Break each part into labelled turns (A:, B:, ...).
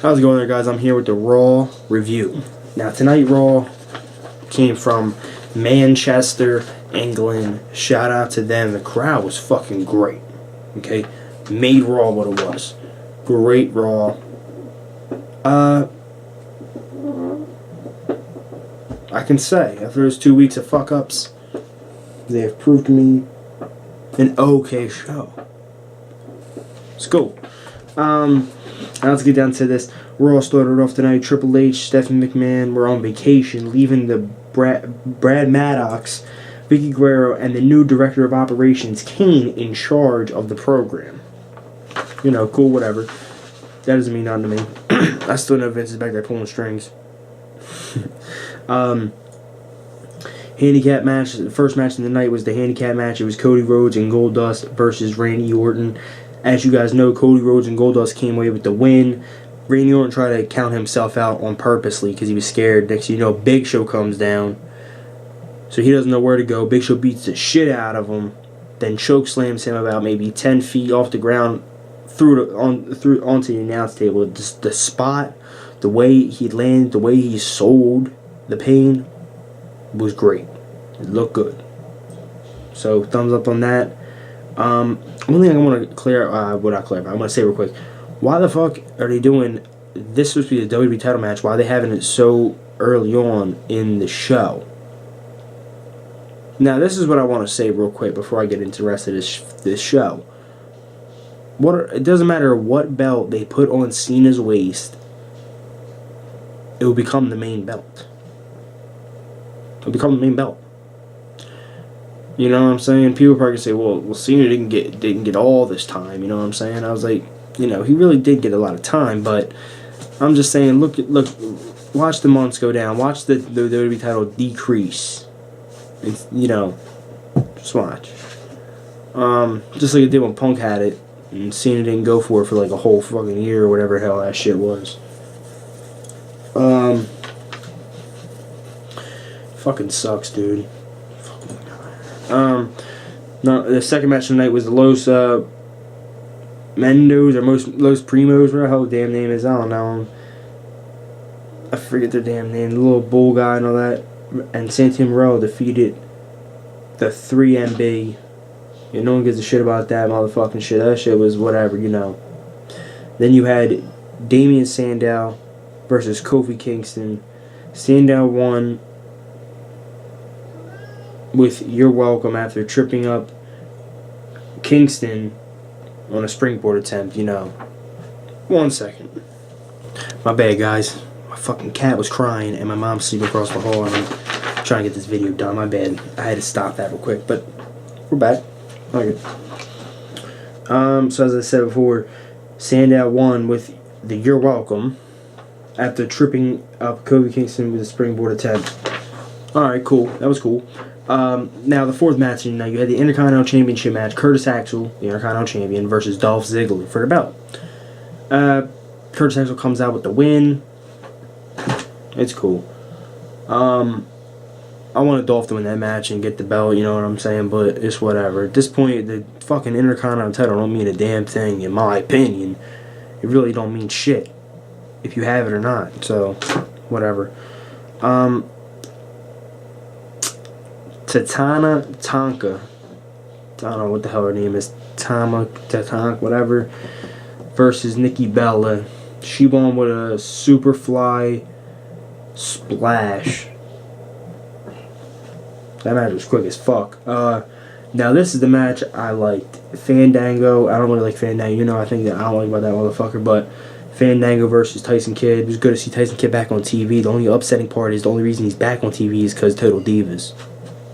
A: How's it going there, guys? I'm here with the Raw review. Now, tonight Raw came from Manchester, England. Shout out to them. The crowd was fucking great. Okay? Made Raw what it was. Great Raw. I can say, after those 2 weeks of fuck-ups, they have proved to me an okay show. It's cool. Now let's get down to this. Raw started off tonight. Triple H, Stephanie McMahon were on vacation, leaving the Brad Maddox, Vicky Guerrero, and the new director of operations, Kane, in charge of the program. You know, cool, whatever. That doesn't mean nothing to me. I still know Vince is back there pulling strings. Handicap match. The first match of the night was the handicap match. It was Cody Rhodes and Goldust versus Randy Orton. As you guys know, Cody Rhodes and Goldust came away with the win. Randy Orton tried to count himself out on purposely because he was scared. Next thing you know, Big Show comes down. So he doesn't know where to go. Big Show beats the shit out of him. Then choke slams him about maybe 10 feet off the ground onto the announce table. Just the spot, the way he landed, the way he sold the pain was great. It looked good. So thumbs up on that. One thing I want to clear, I want to say real quick. Why the fuck are they doing this? Supposed to be the WWE title match. Why are they having it so early on in the show? Now, this is what I want to say real quick before I get into the rest of this show. It doesn't matter what belt they put on Cena's waist, it will become the main belt. It'll become the main belt. You know what I'm saying? People probably say, well, Cena didn't get all this time. You know what I'm saying? I was like, you know, he really did get a lot of time, but I'm just saying, look, watch the months go down. Watch the WWE title decrease. It's, you know, just watch. Just like it did when Punk had it, and Cena didn't go for it for like a whole fucking year or whatever the hell that shit was. Fucking sucks, dude. No, the second match of the night was the Los Mendos or Los Primos, whatever the hell the damn name is. I don't know. I forget their damn name. The little bull guy and all that. And Santino Marella defeated the 3MB. Yeah, no one gives a shit about that motherfucking shit. That shit was whatever, you know. Then you had Damian Sandow versus Kofi Kingston. Sandow won with "You're Welcome" after tripping up Kingston on a springboard attempt, you know. 1 second. My bad, guys. My fucking cat was crying and my mom's sleeping across the hall and I'm trying to get this video done. My bad. I had to stop that real quick, but we're back. Okay. So as I said before, Sandow won with the "You're Welcome" after tripping up Kofi Kingston with a springboard attempt. Alright, cool. That was cool. Now the fourth match, now you had the Intercontinental Championship match. Curtis Axel, the Intercontinental Champion, versus Dolph Ziggler for the belt. Curtis Axel comes out with the win. It's cool. I wanted Dolph to win that match and get the belt, you know what I'm saying, but it's whatever. At this point, the fucking Intercontinental title don't mean a damn thing, in my opinion. It really don't mean shit if you have it or not, so whatever. Tatana Tonka, I don't know what the hell her name is, Tatank, whatever, versus Nikki Bella. She won with a Superfly Splash. That match was quick as fuck. Now this is the match I liked. Fandango, I don't really like Fandango, you know, I think that I don't like about that motherfucker, but Fandango versus Tyson Kidd. It was good to see Tyson Kidd back on TV. The only upsetting part is the only reason he's back on TV is because Total Divas.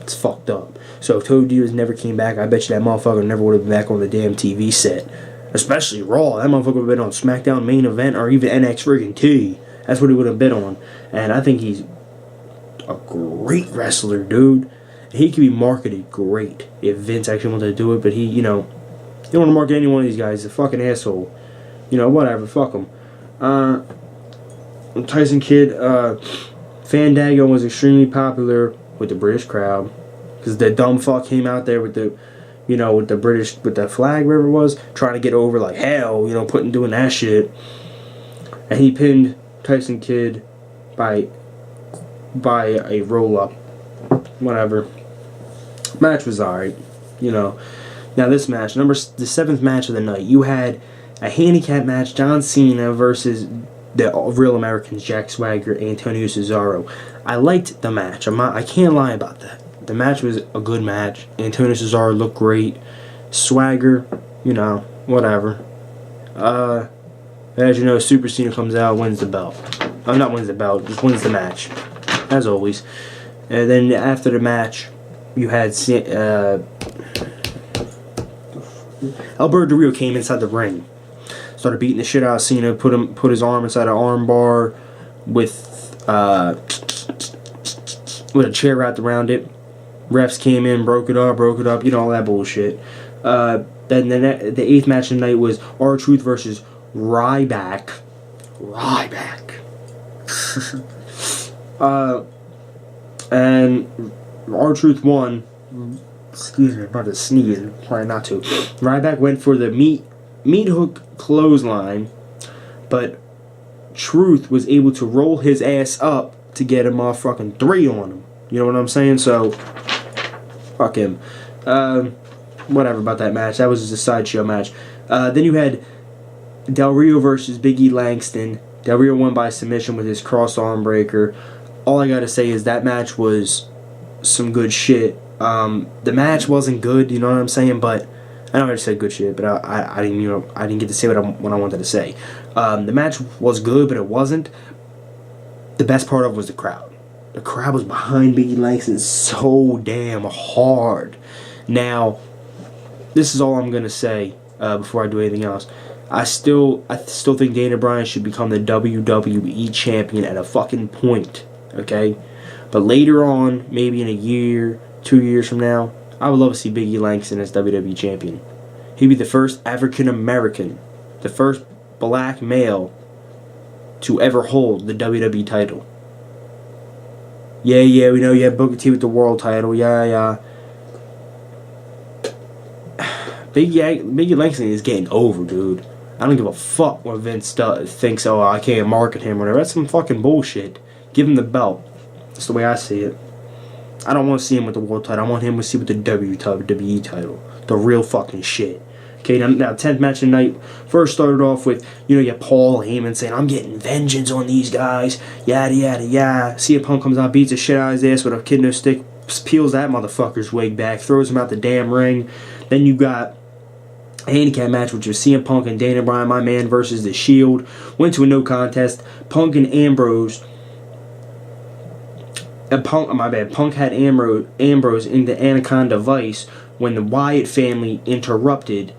A: It's fucked up. So if Total Divas never came back, I bet you that motherfucker never would have been back on the damn TV set. Especially Raw. That motherfucker would have been on SmackDown Main Event or even NXT. That's what he would have been on. And I think he's a great wrestler, dude. He could be marketed great if Vince actually wanted to do it, but he, you know, he don't want to market any one of these guys. He's a fucking asshole. You know, whatever, fuck him. Tyson Kidd, Fandango was extremely popular with the British crowd because the dumb fuck came out there with the, you know, with the British, with the flag, wherever it was, trying to get over like hell, you know, doing that shit. and he pinned Tyson Kidd by a roll up. Whatever. Match was alright, you know. Now this match, the 7th match of the night, you had a handicap match, John Cena versus the Real Americans, Jack Swagger, Antonio Cesaro. I liked the match. I can't lie about that. The match was a good match. Antonio Cesaro looked great. Swagger, you know, whatever. As you know, Super Cena comes out, wins the belt. Not wins the belt, just wins the match, as always. And then after the match, you had Alberto Del Rio came inside the ring, started beating the shit out of Cena, put his arm inside an arm bar with a chair wrapped around it. Refs came in, broke it up, you know, all that bullshit. Then the 8th match of the night was R-Truth versus Ryback. And R-Truth won. Excuse me, I'm about to sneeze. I'm trying not to. Ryback went for the meat hook clothesline, but Truth was able to roll his ass up to get a motherfucking 3 on him. You know what I'm saying? So, fuck him. Whatever about that match. That was just a sideshow match. Then you had Del Rio versus Big E Langston. Del Rio won by submission with his cross arm breaker. All I gotta say is that match was some good shit. The match wasn't good, you know what I'm saying? But I know I just said good shit, but I didn't get to say what I wanted to say. The match was good, but it wasn't. The best part of it was the crowd. The crowd was behind Big E Langston so damn hard. Now, this is all I'm gonna say before I do anything else. I still think Daniel Bryan should become the WWE champion at a fucking point, okay? But later on, maybe in a year, 2 years from now, I would love to see Big E Langston as WWE champion. He'd be the first African American, the first black male to ever hold the WWE title. Yeah, we know you have Booker T with the world title, yeah. Big E Langston is getting over, dude. I don't give a fuck what Vince thinks, oh, I can't market him or whatever. That's some fucking bullshit. Give him the belt. That's the way I see it. I don't want to see him with the world title. I want him to see with the WWE title. The real fucking shit. Okay, now 10th match of the night. First started off with, you have Paul Heyman saying, I'm getting vengeance on these guys. Yada, yada, yada. CM Punk comes out, beats the shit out of his ass with a kendo stick. Peels that motherfucker's wig back. Throws him out the damn ring. Then you got a handicap match, which was CM Punk and Daniel Bryan, my man, versus the Shield. Went to a no contest. Punk and Ambrose. Punk had Ambrose in the Anaconda Vice when the Wyatt family interrupted.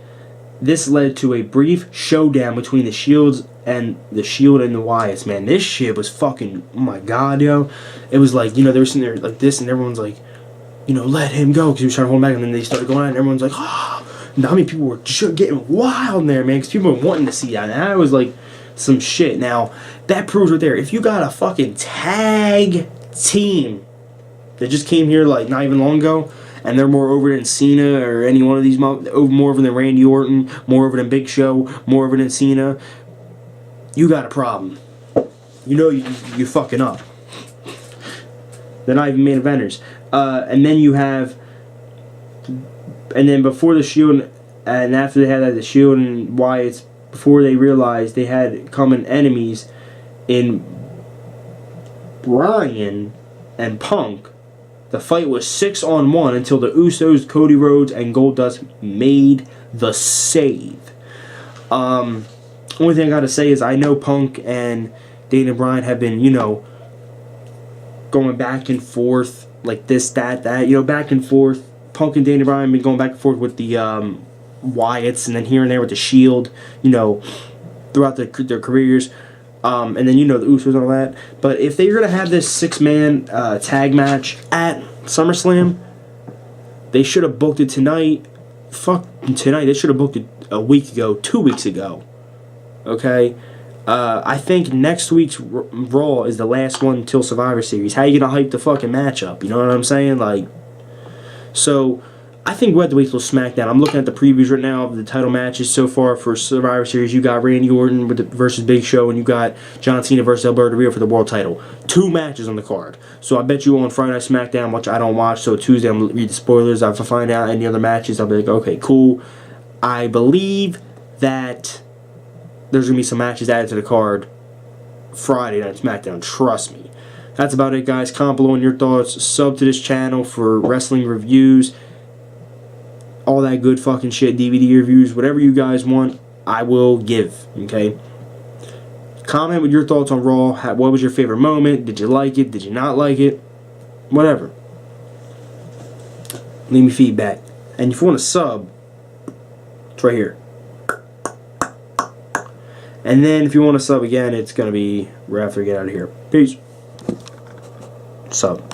A: This led to a brief showdown between the Shield and the Wyatts. Man, this shit was fucking, oh my god, yo. It was like, they were sitting there like this, and everyone's like, let him go, because he was trying to hold him back, and then they started going out, and everyone's like, oh. Now, how many people were getting wild in there, man, because people were wanting to see that, and that was like some shit. Now, that proves right there, if you got a fucking tag team that just came here like not even long ago, and they're more over than Cena or any one of these, more over than Randy Orton, more over than Big Show, more over than Cena, you got a problem. You're fucking up. They're not even main eventers. And then before the Shield and after they had the Shield and Wyatt's, before they realized they had common enemies in Bryan and Punk, the fight was 6-on-1 until the Usos, Cody Rhodes, and Goldust made the save. Only thing I gotta say is I know Punk and Daniel Bryan have been, going back and forth like this, that, back and forth. Punk and Daniel Bryan have been going back and forth with the Wyatts, and then here and there with the Shield, throughout their careers. And then the Usos and all that. But if they're going to have this 6-man tag match at SummerSlam, they should have booked it tonight. Fuck tonight. They should have booked it a week ago, 2 weeks ago. Okay? I think next week's Raw is the last one until Survivor Series. How you going to hype the fucking match up? You know what I'm saying? So, I think we'll have to wait till SmackDown. I'm looking at the previews right now of the title matches so far for Survivor Series. You got Randy Orton versus Big Show, and you got John Cena versus Alberto Del Rio for the world title. 2 matches on the card. So I bet you on Friday Night SmackDown, which I don't watch, so Tuesday I'm going to read the spoilers. If I find out any other matches, I'll be like, okay, cool. I believe that there's going to be some matches added to the card Friday Night SmackDown. Trust me. That's about it, guys. Comment below on your thoughts. Sub to this channel for wrestling reviews. All that good fucking shit. DVD reviews. Whatever you guys want, I will give. Okay? Comment with your thoughts on Raw. What was your favorite moment? Did you like it? Did you not like it? Whatever. Leave me feedback. And if you want to sub, it's right here. And then if you want to sub again, it's going to be right after we get out of here. Peace. Sub.